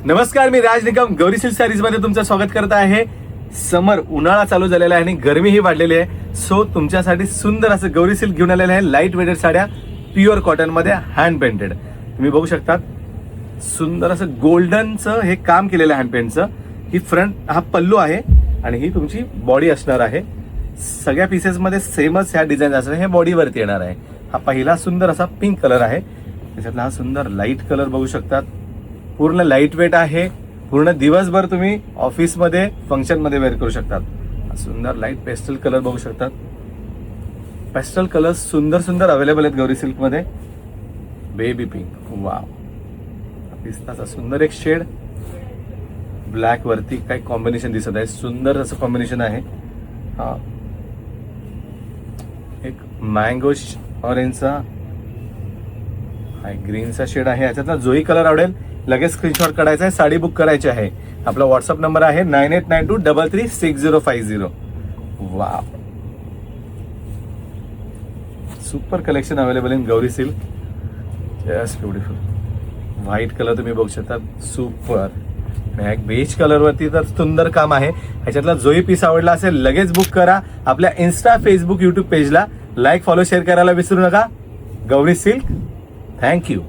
नमस्कार, मी राज Nikam Gauri silk sarees मध्ये तुमचं स्वागत करत आहे. समर उन्हाळा चालू झालेला आहे आणि गरमीही वाढलेली आहे. सो तुमच्यासाठी सुंदर असं गौरी सिल्क घेऊन आलेलं आहे. लाईट वेटेड साड्या प्युअर कॉटन मध्ये हँड पेंटेड. तुम्ही बघू शकतात सुंदर असं गोल्डनचं हे काम केलेलं आहे हँड पेंटचं. ही फ्रंट हा पल्लू आहे आणि ही तुमची बॉडी असणार आहे. सगळ्या पीसेस मध्ये सेमच ह्या डिझाईन असणार. हे बॉडीवरती येणार आहे. हा पहिला सुंदर असा पिंक कलर आहे. त्याच्यातला हा सुंदर लाईट कलर बघू शकतात. पूर्ण लाईट वेट आहे. पूर्ण दिवसभर तुम्ही ऑफिसमध्ये फंक्शन मध्ये वेअर करू शकतात. सुंदर लाईट पेस्टल कलर बघू शकतात. पेस्टल कलर सुंदर सुंदर अवेलेबल आहेत गौरी सिल्क मध्ये. बेबी पिंक, वाव, पिस्ताचा सुंदर एक शेड. ब्लॅक वरती काही कॉम्बिनेशन दिसत आहे. सुंदर असं कॉम्बिनेशन आहे. हा एक मँगो ऑरेंजचा, हा ग्रीनचा शेड आहे. याच्यातला जोही कलर आवडेल लगेच स्क्रीनशॉट काढायचा आहे. साडी बुक करायची आहे. आपला व्हॉट्सअप नंबर आहे 9892336050. Wow, super collection available in Gauri silk. Just beautiful. White colour तुम्ही बघू शकता, सुपर. बेज कलर वरती तर सुंदर काम आहे. ह्याच्यातला जोही पीस आवडला असेल लगेच बुक करा. आपल्या इन्स्टा, फेसबुक, युट्यूब पेजला लाईक, फॉलो, शेअर करायला विसरू नका. गौरी सिल्क. थँक्यू.